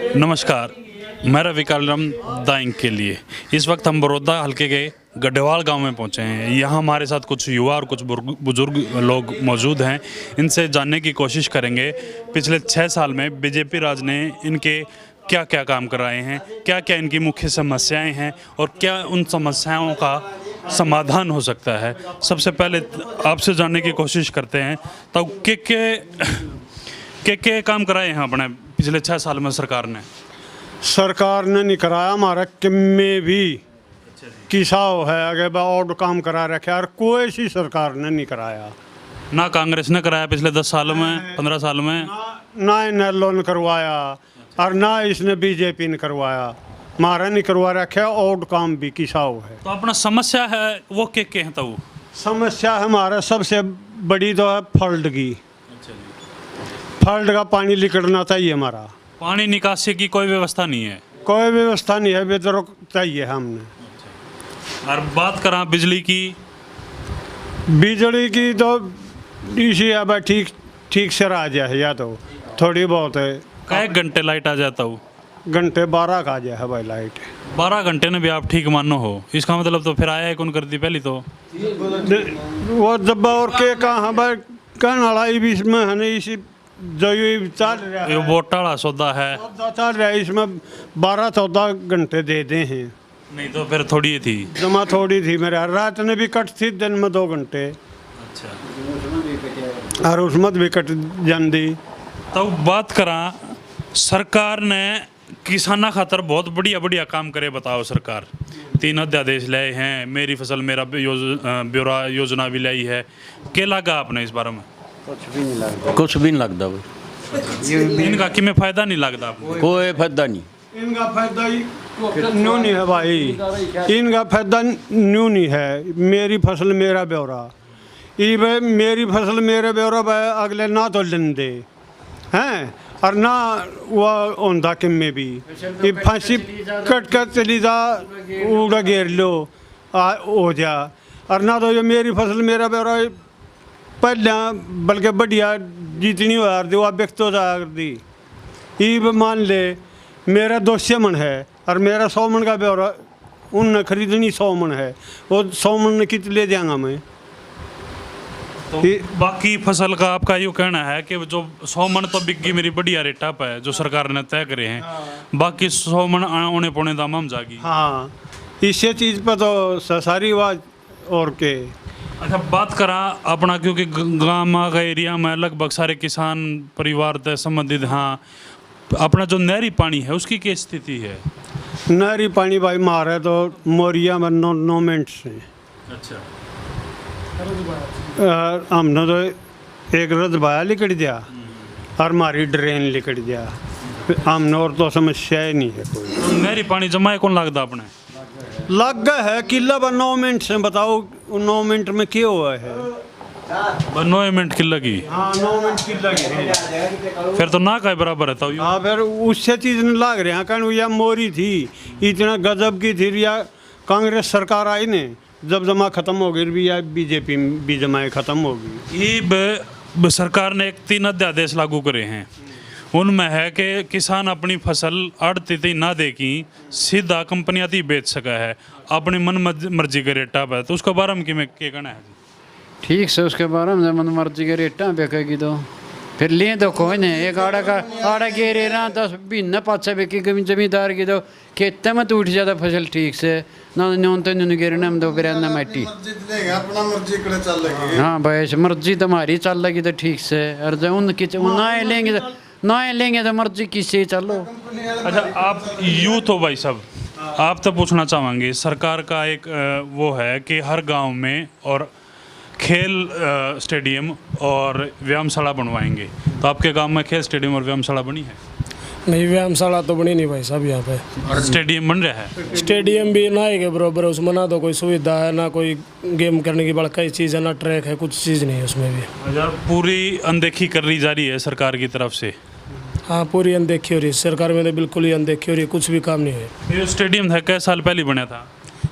नमस्कार, मैं रविकाल राम दाइंग के लिए। इस वक्त हम बड़ौदा हल्के के गढ़वाल गांव में पहुंचे हैं। यहाँ हमारे साथ कुछ युवा और कुछ बुजुर्ग लोग मौजूद हैं। इनसे जानने की कोशिश करेंगे पिछले 6 साल में बीजेपी राज ने इनके क्या क्या काम कराए हैं, क्या क्या इनकी मुख्य समस्याएं हैं और क्या उन समस्याओं का समाधान हो सकता है। सबसे पहले आपसे जानने की कोशिश करते हैं तब के काम कराए हैं अपने पिछले 6 साल में सरकार ने नहीं कराया। हमारा किम्मे भी किसाओ है आगे और काम करा रखे और कोई सी सरकार ने नहीं कराया। ना कांग्रेस ने कराया पिछले 10 सालों में, 15 साल में ना इनेलो ने करवाया और ना इसने बीजेपी ने करवाया। हमारा नहीं करवा रखे और काम भी किसाओ है। तो अपना समस्या है वो के हैं। तो समस्या हमारा सबसे बड़ी तो है फल्ड की। फल्ड का पानी निकलना चाहिए। हमारा पानी निकासी की कोई व्यवस्था नहीं है। कोई व्यवस्था नहीं है, बेदर चाहिए हमने। और बात करा बिजली की तो इसी अब ठीक से आ जाए या तो थोड़ी बहुत है। कई घंटे लाइट आ जाता हूँ? घंटे 12 का आ जाए है भाई लाइट। 12 घंटे ने भी आप ठीक मानो हो, इसका मतलब तो फिर आया है कौन कर दी पहली तो वो दब्बा और के कहाँ भाई कहने वाला इसमें है नहीं। इसी जो ये चल रहा है वोटाला सौदा है, चल रहा है, इसमें 12-14 घंटे दे दे हैं। नहीं तो फिर थोड़ी थी जमा थोड़ी थी। मेरे रात ने भी कट थी, दिन में 2 घंटे। अच्छा। और उसमें भी कट जाती। तो बात करा सरकार ने किसाना खातर बहुत बढ़िया काम करे। बताओ सरकार 3 अध्यादेश लाए हैं, मेरी फसल मेरा ब्यौरा योजना भी लाई है। क्या लगा आपने इस बारे में? कुछ भी नहीं लगता भाई। इनका कि में फायदा नहीं लगता आपको? कोई फायदा नहीं। इनका फायदा न्यू नहीं है भाई। इनका फायदा न्यू नहीं है। मेरी फसल मेरा ब्यौरा, ये भाई मेरी फसल मेरा ब्यौरा भाई अगले ना तो लेंदे हैं और ना वो होंदा किम्मे भी। ये फांसी कट कर चली जा उड़ा घेर लो हो जा। और ना तो ये मेरी फसल मेरा ब्यौरा पहले बल्कि बढ़िया जितनी हो रही वो व्यक्त हो जा दी। ये मान ले मेरा 200 मन है और मेरा 100 मन का ब्यौरा उनने खरीदनी 100 मन है। वो 100 मन ने कित ले जाऊँगा मैं। तो बाकी फसल का आपका यूँ कहना है कि जो 100 मन तो बिकी मेरी बढ़िया रेट अप है जो सरकार ने तय करे हैं। बाकी 100 मन औने पौने दाम हम जागी। हाँ, इससे चीज़ पर तो सारी आवाज और के। अच्छा, बात करा अपना क्योंकि गाँव का एरिया में लगभग सारे किसान परिवार से संबंधित। हाँ, अपना जो नहरी पानी है उसकी क्या स्थिति है? नहरी पानी भाई मारे तो मोरिया में 9 मिनट से। अच्छा। हमने तो एक रदबाया लिकड़ दिया और हमारी ड्रेन लिकड़ दिया। हमने और तो समस्या ही नहीं है कोई। तो नहरी पानी जमाए कौन लगता अपने? लग गया है किला पर 9 मिनट से। बताओ 9 मिनट में क्या हुआ है? 9 मिनट किला की। हाँ, 9 मिनट किला की। फिर तो ना का बराबर है। तो हाँ, फिर उससे चीज़ नहीं लाग रहे हैं। कारण यह मोरी थी इतना गजब की थी। या कांग्रेस सरकार आई ने जब जमा खत्म हो गई या बीजेपी भी जमाए खत्म हो गई। ये सरकार ने 3 अध्यादेश लागू करे हैं। उनमें है कि किसान अपनी फसल आड़ती ना दे की सीधा कंपनियाँ थी बेच सका है अपनी मन मर्जी के रेटा पर। तो उसके बारे में क्या कहना है? ठीक से उसके बारे में मन मर्जी के रेटा बेचेगी तो फिर लिए तो कोई नहीं। एक आड़ा गेरे ना 10 महीने पाछे बेची जमींदार की तो खेत में तो उठ जाता फसल ठीक से ना न्यून तो न्यून गेरे ना तो फिर ना मिट्टी अपना मर्जी करे चल लगी। हाँ भाई, मर्जी तुम्हारी चल लगी तो ठीक से। और जब उनकी ना लेंगे तो मर्जी किससे चलो। अच्छा, आप यूथ हो भाई साहब, आप तो पूछना चाहेंगे सरकार का एक वो है कि हर गांव में और खेल स्टेडियम और व्यायामशाला बनवाएंगे। तो आपके गांव में खेल स्टेडियम और व्यायामशाला बनी है? नहीं, व्यायामशाला तो बनी नहीं भाई साहब यहाँ पे। और स्टेडियम बन रहा है? स्टेडियम भी ना ही के बराबर। उसमें ना तो कोई सुविधा है ना कोई गेम करने की बड़ा चीज़ है, ना ट्रैक है, कुछ चीज़ नहीं है उसमें भी। अच्छा, पूरी अनदेखी कर ली जा रही है सरकार की तरफ से? हाँ, पूरी अनदेखी हो रही है सरकार में तो बिल्कुल ही अनदेखी हो रही है। कुछ भी काम नहीं है। ये स्टेडियम था कै साल पहले बना था?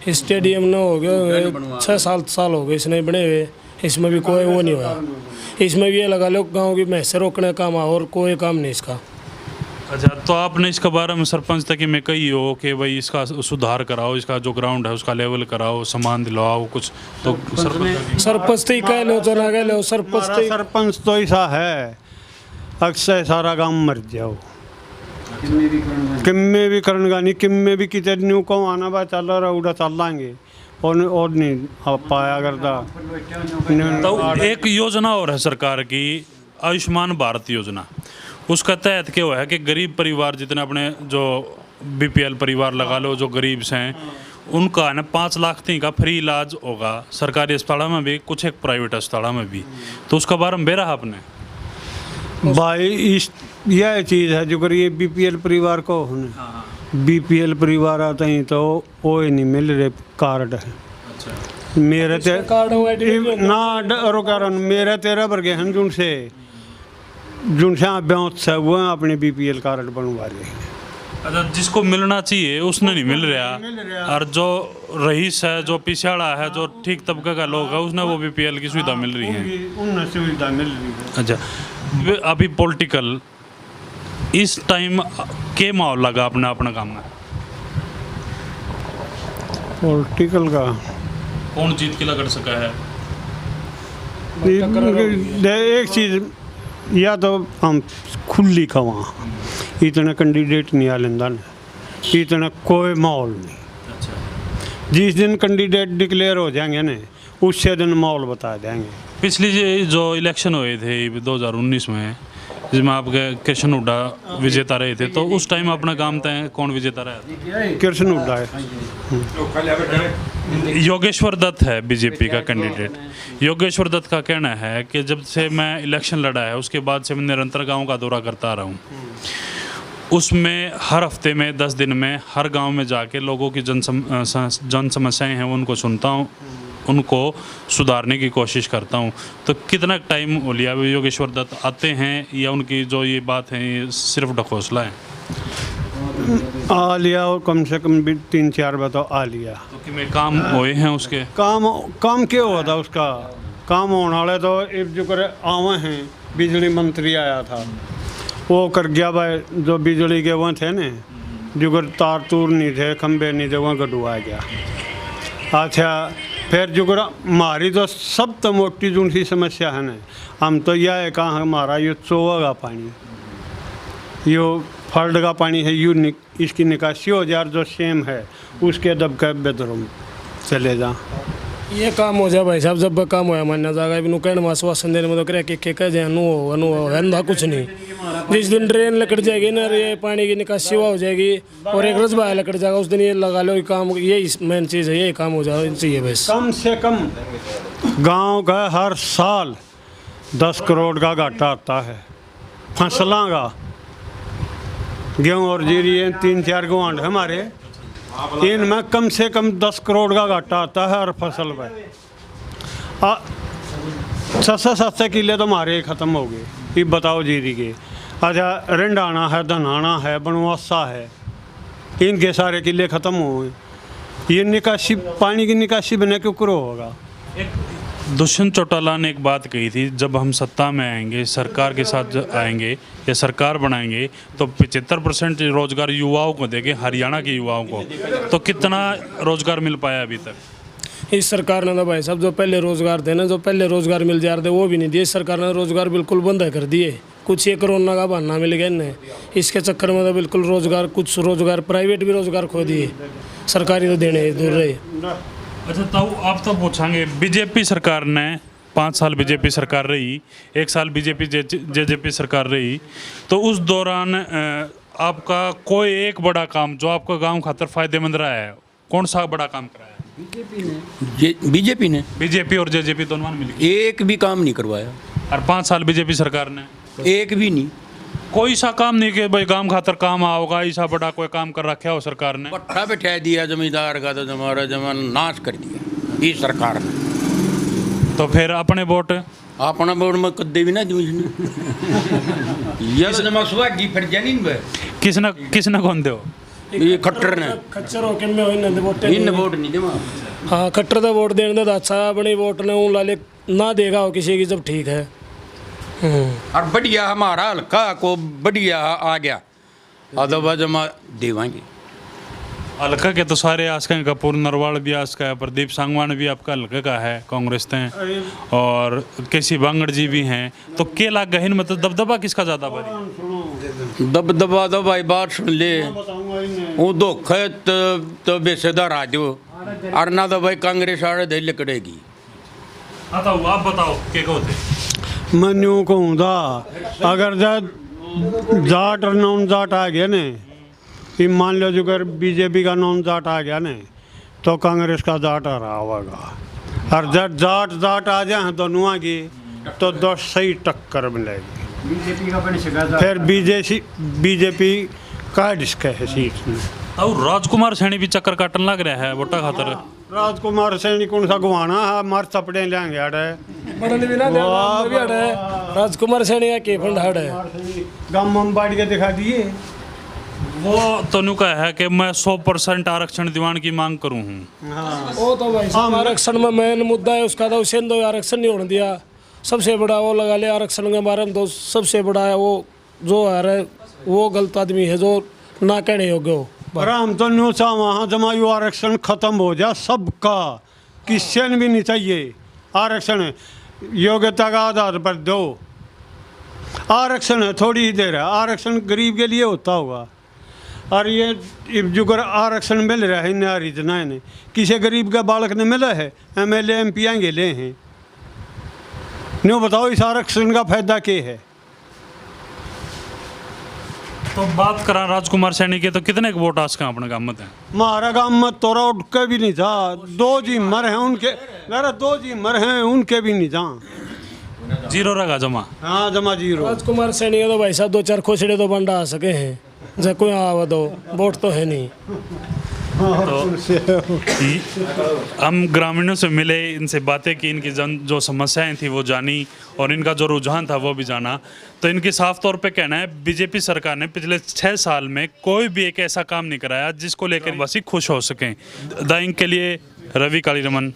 स्टेडियम ना हो गया 6 साल हो गए इसने बने हुए। इसमें भी कोई वो नहीं हुआ। इसमें भी ये लगा लो गाँव की भैंसे रोकने का काम और कोई काम नहीं इसका। अच्छा, तो आपने इसके बारे में सरपंच तक में कही हो कि भाई इसका सुधार कराओ, इसका जो ग्राउंड है उसका लेवल कराओ, सामान दिलवाओ कुछ, तो सरपंच तो ही कह लो तो ना कह लो, सरपंच हमारा तो ही सरपंच तो ऐसा है, अक्सर सारा काम मर जाओ, किम्मे भी करनगा नहीं, किम्मे भी कितने न्यू को आना बा चल रहा उड़ा चल लाएंगे और नहीं आप पाया करता। तो एक योजना और है सरकार की, आयुष्मान भारत योजना, उसका तहत क्या हुआ है कि गरीब परिवार जितने अपने जो बीपीएल परिवार लगा लो, जो गरीब हैं, उनका है ना 5 लाख तक का फ्री इलाज होगा, सरकारी अस्पतालों में भी, कुछ एक प्राइवेट अस्पतालों में भी। तो उसका बारे में बेरा आपने भाई इस यह चीज़ है जो कर ये बीपीएल परिवार को बीपीएल परिवार आते हैं तो वो ही नहीं मिल रहे कार्ड है। मेरे ते कार्ड हुआ ना डरो कारण मेरे 13 वर्गे हैं जिनसे आप ब्याह से वो अपने बीपीएल कार्ड बनवा रहे हैं। अच्छा, जिसको मिलना चाहिए उसने नहीं मिल रहा, और जो रईस है, जो पिछड़ा है, जो ठीक तबके का लोग है, उसने वो बीपीएल की सुविधा मिल रही है। उन्हें सुविधा मिल रही है। अच्छा, अभी पॉलिटिकल इस टाइम के माहौल लगा अपना अपना काम में, पॉलिटिकल का कौन जीत के लड़ सका है? एक चीज़ या तो हम खुली खवा, इतना कैंडिडेट नहीं आ लेंदा, इतना कोई माहौल नहीं। जिस दिन कैंडिडेट डिक्लेयर हो जाएंगे ना, उससे दिन माहौल बता देंगे। पिछली जो इलेक्शन हुए थे 2019 में, जिसमें आपके कृष्ण हुड्डा विजेता रहे थे, तो उस टाइम अपना काम तय कौन विजेता रहा? कृष्ण हुड्डा है। योगेश्वर दत्त है बीजेपी का कैंडिडेट। योगेश्वर दत्त का कहना है कि जब से मैं इलेक्शन लड़ा है उसके बाद से मैं निरंतर गांव का दौरा करता आ रहा हूँ, उसमें हर हफ्ते में 10 दिन में हर गांव में जाके लोगों की जन समस्याएं हैं उनको सुनता हूँ, उनको सुधारने की कोशिश करता हूँ। तो कितना टाइम हो लिया योगेश्वर दत्त आते हैं, या उनकी जो ये बात है ये सिर्फ ढकोसला है? आ लिया और कम से कम भी 3-4 बार तो आ लिया। तो कि मैं काम हुए हैं उसके? काम क्या हुआ था उसका? काम होने वाले तो एक जो करे आवे हैं, बिजली मंत्री आया था, वो कर गया भाई, जो बिजली के वहाँ थे ना, जो कर तार तूर नहीं थे, खंबे नहीं थे, वहाँ गडुआ गया। अच्छा, फिर जो कर हमारी तो सब तो मोटी जो सी समस्या है ना, हम तो यह है कहाँ हमारा ये चोवा का पानी, यो फल्ड का पानी है, यू इसकी निकासी हो जाए, जो सेम है उसके दब के बेदरूम चले जा। ये काम हो जाए भाई साहब, जब काम होया मान्य जाएगा बिनु कहने आश्वासन देने में तो करे कि कह जाए अनु कुछ नहीं। जिस दिन ट्रेन लकड़ जाएगी ना, ये पानी की निकासी हुआ हो जाएगी और एक रजबा लकड़ जाएगा, उस दिन ये लगा लो, ये काम, यही मेन चीज़ है, यही काम हो जाए चाहिए बस। कम से कम गांव का हर साल 10 करोड़ का घाटा आता है फसलों का। गेहूँ और जीरी 3-4 गुआंढ है हमारे, इनमें कम से कम 10 करोड़ का घाटा आता है हर फसल पर। 6-7 किले तो हमारे ख़त्म हो गए, ये बताओ जीरी के। अच्छा, रिंडाना है, धनाना है, बनवासा है, इनके सारे किले ख़त्म हो गए। ये निकासी, पानी की निकासी बने क्यों करो होगा? दुष्यंत चौटाला ने एक बात कही थी, जब हम सत्ता में आएंगे, सरकार के साथ आएंगे या सरकार बनाएंगे तो 75% रोजगार युवाओं को देंगे, हरियाणा के युवाओं को। तो कितना रोजगार मिल पाया अभी तक? इस सरकार ने तो भाई साहब जो पहले रोजगार थे ना, जो पहले रोजगार मिल जा रहे थे वो भी नहीं दिए। सरकार ने रोजगार बिल्कुल बंद कर दिए। कुछ ये कोरोना का बहाना मिल गया इन्हें, इसके चक्कर में तो बिल्कुल रोजगार, कुछ रोजगार प्राइवेट भी रोजगार खो दिए, सरकारी तो देने दूर रहे। अच्छा, तो आप तो पूछेंगे, बीजेपी सरकार ने 5 साल बीजेपी सरकार रही, 1 साल बीजेपी जेजेपी सरकार रही, तो उस दौरान आपका कोई एक बड़ा काम जो आपका गांव खातर फायदेमंद रहा है, कौन सा बड़ा काम कराया? बीजेपी ने बीजेपी और जेजेपी दोनों मिलकर एक भी काम नहीं करवाया। और 5 साल बीजेपी सरकार ने एक भी नहीं, कोई सा काम नहीं कि भाई गांव खातर काम आओगा, ऐसा बड़ा कोई काम कर रखा हो सरकार ने? पट्टा बैठा दिया जमींदार का, तो हमारा जमान नाश कर दिया इस सरकार ने। तो फिर अपने वोट अपना वोट में कदे भी ना दूँ जमा सुहागी फिर जनीन में किसने कौन दो? ये खट्टर ने खच्चर होके में इन वोट इन वोट नहीं देवा। हाँ, खट्टर का वोट देने का अच्छा, अपनी वोट ने ऊँ लाले ना देगा हो किसी की, जब ठीक है। और बढ़िया हमारा हल्का को बढ़िया आ गया, अदबा जमा देवाएंगे। हल्का के तो सारे आस्का हैं, कपूर नरवाल भी आस्का है, प्रदीप सांगवान भी आपका हल्के का है, कांग्रेस हैं, और केसी बांगड़ जी भी हैं। तो के लाग गहन मतलब दबदबा किसका ज़्यादा भारी? दबदबा तो भाई बात सुन ले, वो दुख है तो बेसेदार आ दो, और ना तो भाई कांग्रेस आड़े दे लकड़ेगी। बताओ, आप बताओ के कहते? मैं यूँ कहूँ था, अगर जाट और नॉन जाट आ गया ने, कि मान लो जो अगर बीजेपी का नॉन जाट आ गया ने, तो कांग्रेस का जाट आ रहा होगा। और जब जाट आ जाए दोनों की, तो दो सही टक्कर मिलेगी। बीजेपी का बन सका फिर बीजेपी का डिस्क है सीट में। और राजकुमार सैनी भी चक्कर काटने लग रहा है वोटा खातर। राजकुमार सैनी कौन सा गुवाना है, मार चपड़े लेंगे अड़े बड़न भी ना देना भी हट है। राजकुमार सैनी का के फंड हट है। गम हम बांट के दिखा दिए। वो तो नु का है कि मैं 100% आरक्षण दीवान की मांग करूं हूँ। वो तो भाई साहब आरक्षण में मेन मुद्दा है उसका, तो उसे तो आरक्षण नहीं होने दिया। सबसे बड़ा वो लगा ले आरक्षण के बारे में, तो सबसे बड़ा है वो जो है वो गलत आदमी है जो ना कहने योग्य हो। पर हम तो न्यू सा वहाँ जमायु आरक्षण खत्म हो जाए सबका, किसी ने भी नहीं चाहिए आरक्षण, योग्यता का आधार पर दो। आरक्षण है थोड़ी ही देर है, आरक्षण गरीब के लिए होता होगा, और ये जो आरक्षण मिल रहा है नया रिजना ने किसी गरीब का बालक ने मिला है, MLA MP आएंगे ले हैं। न्यू बताओ इस आरक्षण का फायदा क्या है? तो बात करा राजकुमार सैनी के, तो कितने के वोट आस्का अपने गाँव में? हमारा गाँव में तोरा उठ के भी नहीं था, 2 जी मर हैं उनके, अरे 2 जी मर हैं उनके भी नहीं था। जीरो रहा जमा। हाँ जमा जीरो। राजकुमार सैनी का तो भाई साहब 2-4 खोसड़े तो बंडा आ सके हैं, जब कोई आवा दो वोट तो है नहीं। हम ग्रामीणों से मिले, इनसे बातें की, इनकी जो समस्याएं थी वो जानी, और इनका जो रुझान था वो भी जाना। तो इनके साफ तौर पे कहना है बीजेपी सरकार ने पिछले 6 साल में कोई भी एक ऐसा काम नहीं कराया जिसको लेकर वासी खुश हो सकें। द इंक के लिए रवि कालीरमन।